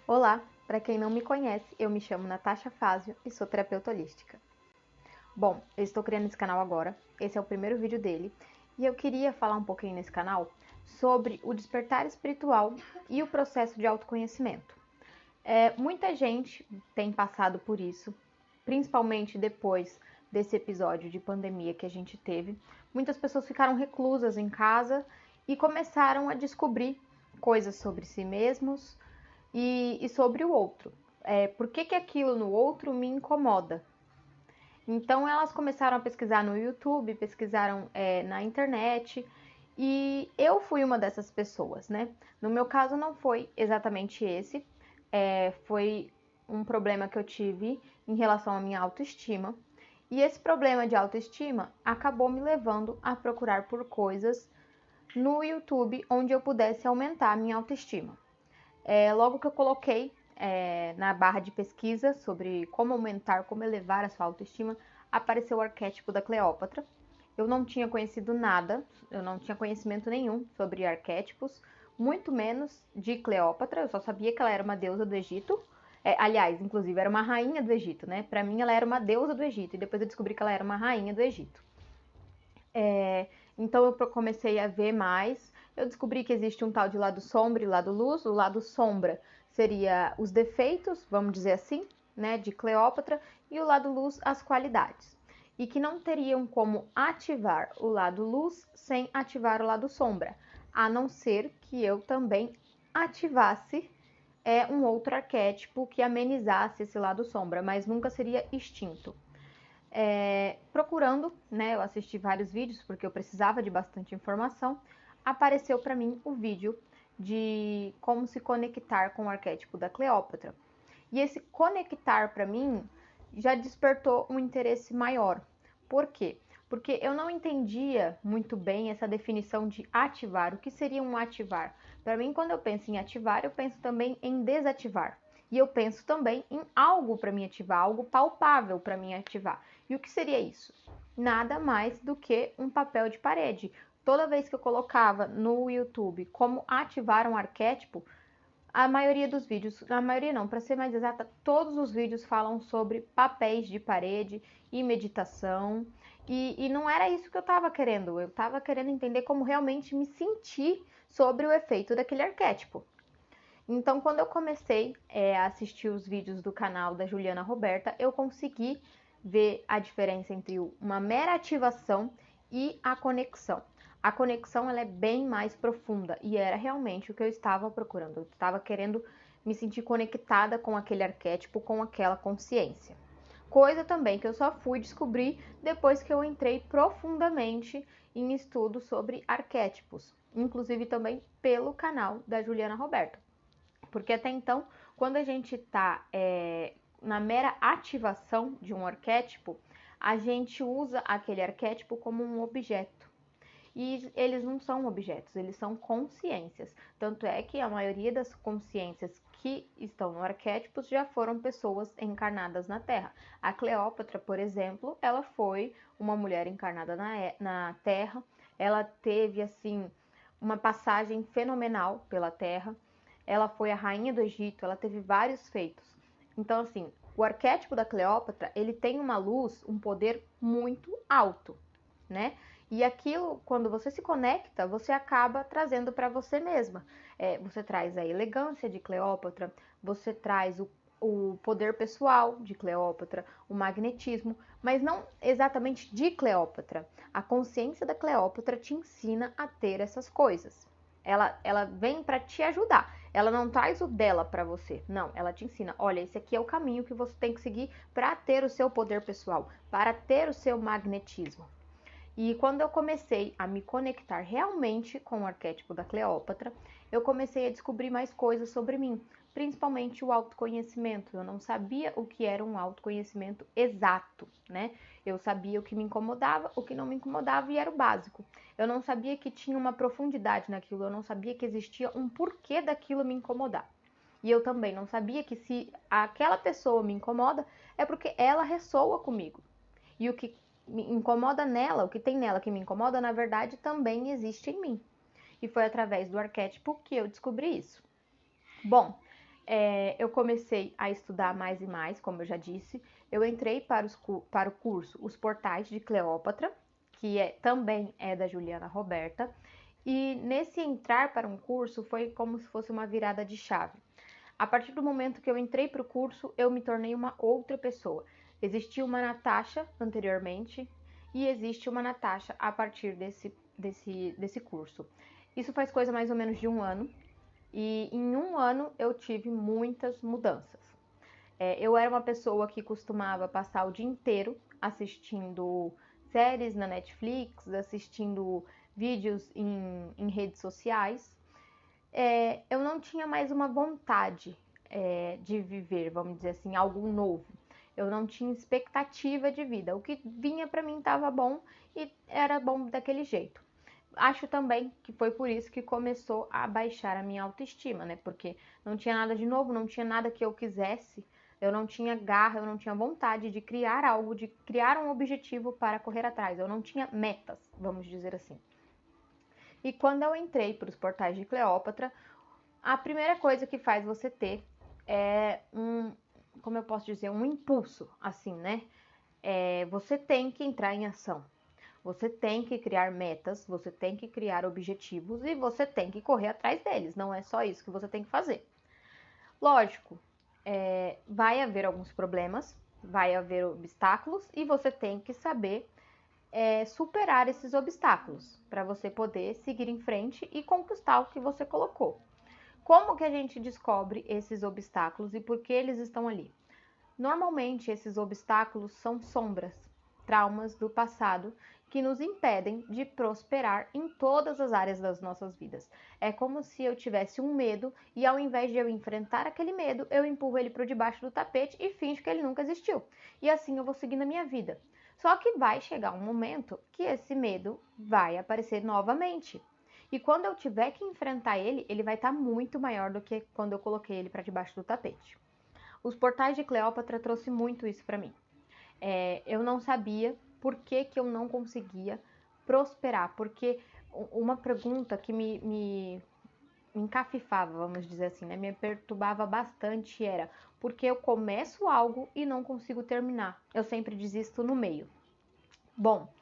Olá, para quem não me conhece, eu me chamo Natasha Fázio e sou terapeuta holística. Bom, eu estou criando esse canal agora, esse é o primeiro vídeo dele, e eu queria falar um pouquinho nesse canal sobre o despertar espiritual e o processo de autoconhecimento. Muita gente tem passado por isso, principalmente depois desse episódio de pandemia que a gente teve. Muitas pessoas ficaram reclusas em casa e começaram a descobrir coisas sobre si mesmos e sobre o outro. Por que aquilo no outro me incomoda? Então elas começaram a pesquisar no YouTube, pesquisaram na internet, e eu fui uma dessas pessoas, né? No meu caso não foi exatamente esse, foi um problema que eu tive em relação à minha autoestima. E esse problema de autoestima acabou me levando a procurar por coisas no YouTube onde eu pudesse aumentar a minha autoestima. Logo que eu coloquei na barra de pesquisa sobre como aumentar, como elevar a sua autoestima, apareceu o arquétipo da Cleópatra. Eu não tinha conhecido nada, eu não tinha conhecimento nenhum sobre arquétipos, muito menos de Cleópatra, eu só sabia que ela era uma deusa do Egito. Aliás, inclusive, era uma rainha do Egito, né? Pra mim, ela era uma deusa do Egito, e depois eu descobri que ela era uma rainha do Egito. Então eu comecei a ver mais. Eu descobri que existe um tal de lado sombra e lado luz. O lado sombra seria os defeitos, vamos dizer assim, né, de Cleópatra, e o lado luz, as qualidades. E que não teriam como ativar o lado luz sem ativar o lado sombra, a não ser que eu também ativasse um outro arquétipo que amenizasse esse lado sombra, mas nunca seria extinto. Procurando, né, eu assisti vários vídeos porque eu precisava de bastante informação, apareceu para mim o vídeo de como se conectar com o arquétipo da Cleópatra. E esse conectar para mim já despertou um interesse maior. Por quê? Porque eu não entendia muito bem essa definição de ativar. O que seria um ativar? Para mim, quando eu penso em ativar, eu penso também em desativar. E eu penso também em algo para me ativar, algo palpável para me ativar. E o que seria isso? Nada mais do que um papel de parede. Toda vez que eu colocava no YouTube como ativar um arquétipo, a maioria dos vídeos, a maioria não, para ser mais exata, todos os vídeos falam sobre papéis de parede e meditação. E não era isso que eu estava querendo. Eu estava querendo entender como realmente me sentir sobre o efeito daquele arquétipo. Então, quando eu comecei a assistir os vídeos do canal da Juliana Roberta, eu consegui ver a diferença entre uma mera ativação e a conexão. A conexão ela é bem mais profunda e era realmente o que eu estava procurando. Eu estava querendo me sentir conectada com aquele arquétipo, com aquela consciência. Coisa também que eu só fui descobrir depois que eu entrei profundamente em estudo sobre arquétipos, inclusive também pelo canal da Juliana Roberta. Porque até então, quando a gente está na mera ativação de um arquétipo, a gente usa aquele arquétipo como um objeto. E eles não são objetos, eles são consciências. Tanto é que a maioria das consciências que estão no arquétipo já foram pessoas encarnadas na Terra. A Cleópatra, por exemplo, ela foi uma mulher encarnada na Terra. Ela teve, assim, uma passagem fenomenal pela Terra. Ela foi a rainha do Egito, ela teve vários feitos. Então, assim, o arquétipo da Cleópatra, ele tem uma luz, um poder muito alto, né? E aquilo, quando você se conecta, você acaba trazendo para você mesma. Você traz a elegância de Cleópatra, você traz o poder pessoal de Cleópatra, o magnetismo, mas não exatamente de Cleópatra. A consciência da Cleópatra te ensina a ter essas coisas. Ela vem para te ajudar. Ela não traz o dela para você. Não, ela te ensina. Olha, esse aqui é o caminho que você tem que seguir para ter o seu poder pessoal, para ter o seu magnetismo. E quando eu comecei a me conectar realmente com o arquétipo da Cleópatra, eu comecei a descobrir mais coisas sobre mim, principalmente o autoconhecimento. Eu não sabia o que era um autoconhecimento exato, né? Eu sabia o que me incomodava, o que não me incomodava e era o básico. Eu não sabia que tinha uma profundidade naquilo, eu não sabia que existia um porquê daquilo me incomodar. E eu também não sabia que se aquela pessoa me incomoda, é porque ela ressoa comigo. E o que me incomoda nela, o que tem nela que me incomoda, na verdade, também existe em mim. E foi através do arquétipo que eu descobri isso. Bom, eu comecei a estudar mais e mais, como eu já disse. Eu entrei para o curso Os Portais de Cleópatra, que também é da Juliana Roberta. E nesse entrar para um curso foi como se fosse uma virada de chave. A partir do momento que eu entrei para o curso, eu me tornei uma outra pessoa. Existia uma Natasha anteriormente e existe uma Natasha a partir desse curso. Isso faz coisa mais ou menos de um ano. E em um ano eu tive muitas mudanças. Eu era uma pessoa que costumava passar o dia inteiro assistindo séries na Netflix, assistindo vídeos em redes sociais. Eu não tinha mais uma vontade de viver, vamos dizer assim, algo novo. Eu não tinha expectativa de vida. O que vinha para mim estava bom e era bom daquele jeito. Acho também que foi por isso que começou a baixar a minha autoestima, né? Porque não tinha nada de novo, não tinha nada que eu quisesse, eu não tinha garra, eu não tinha vontade de criar algo, de criar um objetivo para correr atrás. Eu não tinha metas, vamos dizer assim. E quando eu entrei para os portais de Cleópatra, a primeira coisa que faz você ter é como eu posso dizer, um impulso, assim, né? Você tem que entrar em ação. Você tem que criar metas, você tem que criar objetivos e você tem que correr atrás deles. Não é só isso que você tem que fazer. Lógico, vai haver alguns problemas, vai haver obstáculos e você tem que saber superar esses obstáculos para você poder seguir em frente e conquistar o que você colocou. Como que a gente descobre esses obstáculos e por que eles estão ali? Normalmente, esses obstáculos são sombras, traumas do passado que nos impedem de prosperar em todas as áreas das nossas vidas. É como se eu tivesse um medo e ao invés de eu enfrentar aquele medo, eu empurro ele para debaixo do tapete e finjo que ele nunca existiu. E assim eu vou seguindo a minha vida. Só que vai chegar um momento que esse medo vai aparecer novamente. E quando eu tiver que enfrentar ele, ele vai estar muito maior do que quando eu coloquei ele para debaixo do tapete. Os portais de Cleópatra trouxe muito isso para mim. Eu não sabia por que eu não conseguia prosperar, porque uma pergunta que me encafifava, vamos dizer assim, né, me perturbava bastante era por que eu começo algo e não consigo terminar? Eu sempre desisto no meio. Bom,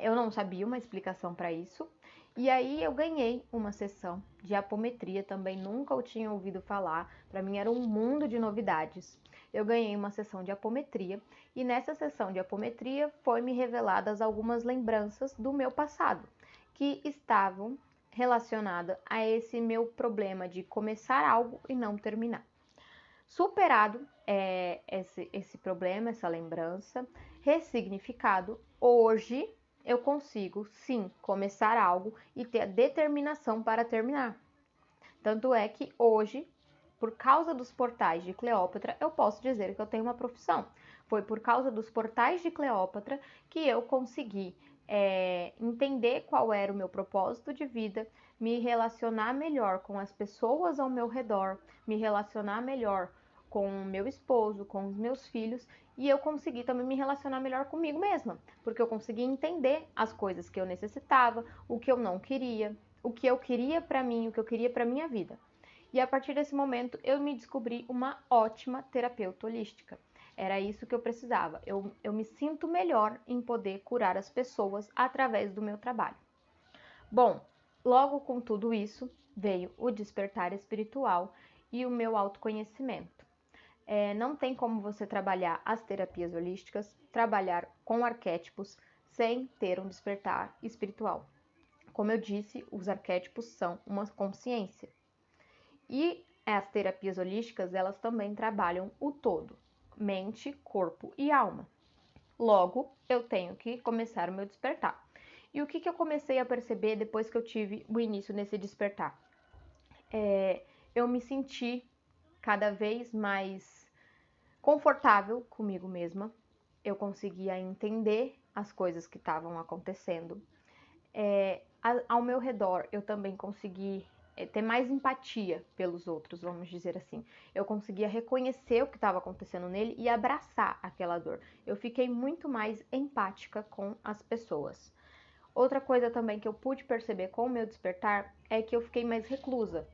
eu não sabia uma explicação para isso. E aí eu ganhei uma sessão de apometria, também nunca eu tinha ouvido falar, para mim era um mundo de novidades. Eu ganhei uma sessão de apometria e nessa sessão de apometria foi-me reveladas algumas lembranças do meu passado, que estavam relacionadas a esse meu problema de começar algo e não terminar. Superado esse problema, essa lembrança, ressignificado, hoje eu consigo sim começar algo e ter a determinação para terminar. Tanto é que hoje, por causa dos portais de Cleópatra, eu posso dizer que eu tenho uma profissão. Foi por causa dos portais de Cleópatra que eu consegui entender qual era o meu propósito de vida, me relacionar melhor com as pessoas ao meu redor, me relacionar melhor com o meu esposo, com os meus filhos, e eu consegui também me relacionar melhor comigo mesma, porque eu consegui entender as coisas que eu necessitava, o que eu não queria, o que eu queria para mim, o que eu queria para minha vida. E a partir desse momento eu me descobri uma ótima terapeuta holística. Era isso que eu precisava. Eu me sinto melhor em poder curar as pessoas através do meu trabalho. Bom, logo com tudo isso veio o despertar espiritual e o meu autoconhecimento. Não tem como você trabalhar as terapias holísticas, trabalhar com arquétipos, sem ter um despertar espiritual. Como eu disse, os arquétipos são uma consciência. E as terapias holísticas, elas também trabalham o todo, mente, corpo e alma. Logo, eu tenho que começar o meu despertar. E o que eu comecei a perceber depois que eu tive o início nesse despertar? Eu me senti cada vez mais confortável comigo mesma, eu conseguia entender as coisas que estavam acontecendo. Ao meu redor, eu também consegui ter mais empatia pelos outros, vamos dizer assim. Eu conseguia reconhecer o que estava acontecendo nele e abraçar aquela dor. Eu fiquei muito mais empática com as pessoas. Outra coisa também que eu pude perceber com o meu despertar é que eu fiquei mais reclusa.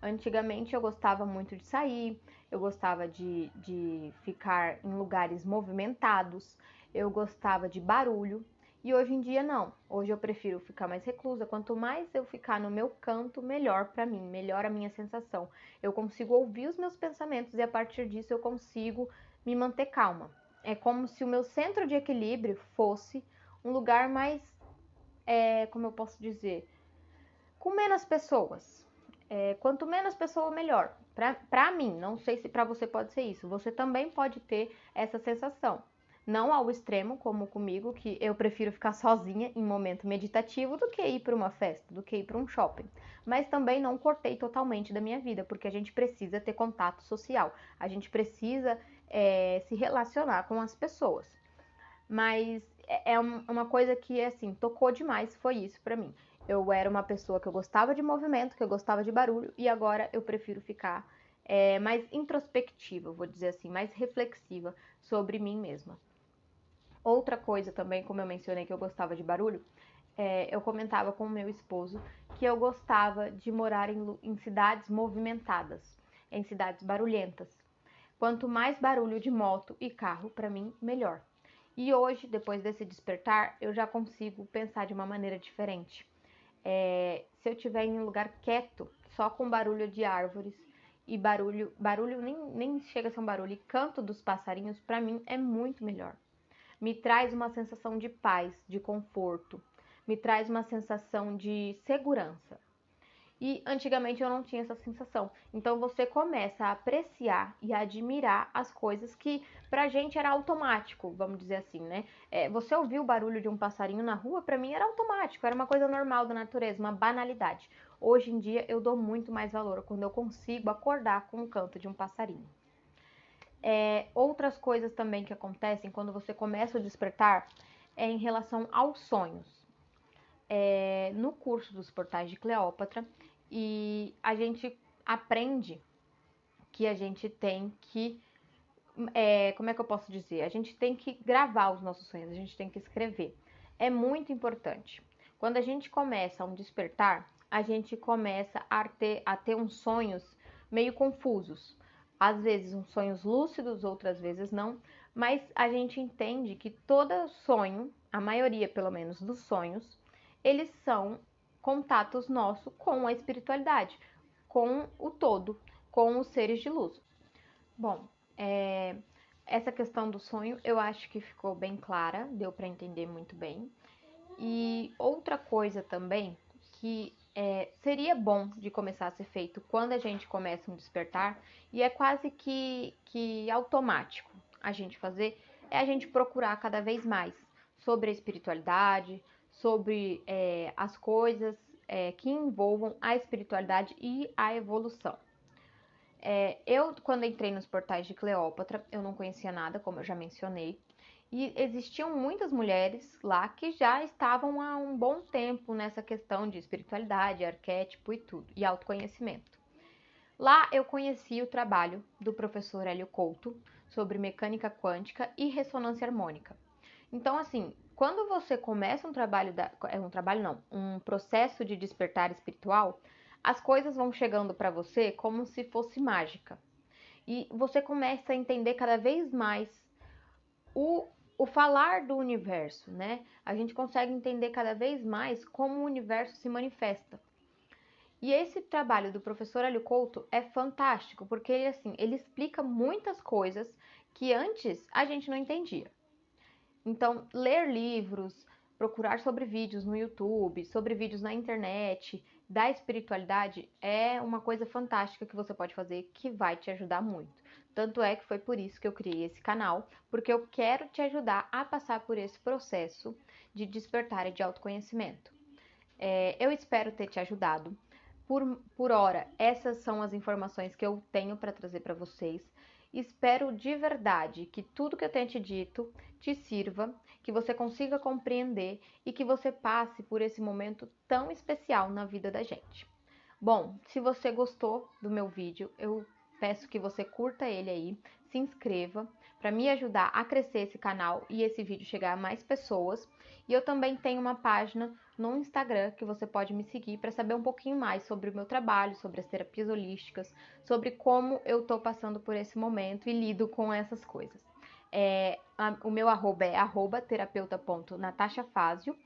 Antigamente eu gostava muito de sair, eu gostava de ficar em lugares movimentados, eu gostava de barulho. E hoje em dia não. Hoje eu prefiro ficar mais reclusa. Quanto mais eu ficar no meu canto, melhor pra mim, melhor a minha sensação. Eu consigo ouvir os meus pensamentos e a partir disso eu consigo me manter calma. É como se o meu centro de equilíbrio fosse um lugar mais, como eu posso dizer, com menos pessoas. Quanto menos pessoa, melhor. Pra mim, não sei se pra você pode ser isso. Você também pode ter essa sensação. Não ao extremo, como comigo, que eu prefiro ficar sozinha em momento meditativo do que ir para uma festa, do que ir para um shopping. Mas também não cortei totalmente da minha vida, porque a gente precisa ter contato social. A gente precisa se relacionar com as pessoas. Mas é uma coisa que, assim, tocou demais, foi isso pra mim. Eu era uma pessoa que eu gostava de movimento, que eu gostava de barulho, e agora eu prefiro ficar mais introspectiva, vou dizer assim, mais reflexiva sobre mim mesma. Outra coisa também, como eu mencionei que eu gostava de barulho, eu comentava com o meu esposo que eu gostava de morar em cidades movimentadas, em cidades barulhentas. Quanto mais barulho de moto e carro, para mim, melhor. E hoje, depois desse despertar, eu já consigo pensar de uma maneira diferente. Se eu estiver em um lugar quieto, só com barulho de árvores e barulho nem chega a ser um barulho, e canto dos passarinhos, para mim é muito melhor. Me traz uma sensação de paz, de conforto, me traz uma sensação de segurança. E antigamente eu não tinha essa sensação. Então você começa a apreciar e a admirar as coisas que pra gente era automático, vamos dizer assim, né? Você ouvir o barulho de um passarinho na rua, pra mim era automático, era uma coisa normal da natureza, uma banalidade. Hoje em dia eu dou muito mais valor quando eu consigo acordar com o canto de um passarinho. Outras coisas também que acontecem quando você começa a despertar é em relação aos sonhos. No curso dos Portais de Cleópatra, e a gente aprende que a gente tem que, como é que eu posso dizer? A gente tem que gravar os nossos sonhos, a gente tem que escrever. É muito importante. Quando a gente começa um despertar, a gente começa a ter uns sonhos meio confusos. Às vezes uns sonhos lúcidos, outras vezes não, mas a gente entende que todo sonho, a maioria pelo menos dos sonhos, eles são contatos nossos com a espiritualidade, com o todo, com os seres de luz. Bom, essa questão do sonho eu acho que ficou bem clara, deu para entender muito bem. E outra coisa também que seria bom de começar a ser feito quando a gente começa um despertar, e é quase que automático a gente fazer, é a gente procurar cada vez mais sobre a espiritualidade, sobre as coisas que envolvam a espiritualidade e a evolução. Eu, quando entrei nos portais de Cleópatra, eu não conhecia nada, como eu já mencionei, e existiam muitas mulheres lá que já estavam há um bom tempo nessa questão de espiritualidade, arquétipo e tudo, e autoconhecimento. Lá eu conheci o trabalho do professor Hélio Couto sobre mecânica quântica e ressonância harmônica. Então, assim, quando você começa um processo de despertar espiritual, as coisas vão chegando para você como se fosse mágica. E você começa a entender cada vez mais o falar do universo, né? A gente consegue entender cada vez mais como o universo se manifesta. E esse trabalho do professor Hélio Couto é fantástico, porque ele explica muitas coisas que antes a gente não entendia. Então, ler livros, procurar sobre vídeos no YouTube, sobre vídeos na internet, da espiritualidade, é uma coisa fantástica que você pode fazer que vai te ajudar muito. Tanto é que foi por isso que eu criei esse canal, porque eu quero te ajudar a passar por esse processo de despertar e de autoconhecimento. Eu espero ter te ajudado. Por hora, essas são as informações que eu tenho para trazer para vocês. Espero de verdade que tudo que eu tenho te dito te sirva, que você consiga compreender e que você passe por esse momento tão especial na vida da gente. Bom, se você gostou do meu vídeo, eu peço que você curta ele aí, se inscreva, para me ajudar a crescer esse canal e esse vídeo chegar a mais pessoas. E eu também tenho uma página no Instagram que você pode me seguir para saber um pouquinho mais sobre o meu trabalho, sobre as terapias holísticas, sobre como eu tô passando por esse momento e lido com essas coisas. O meu arroba é @terapeuta.natashafazio.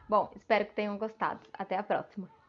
Bom, espero que tenham gostado. Até a próxima!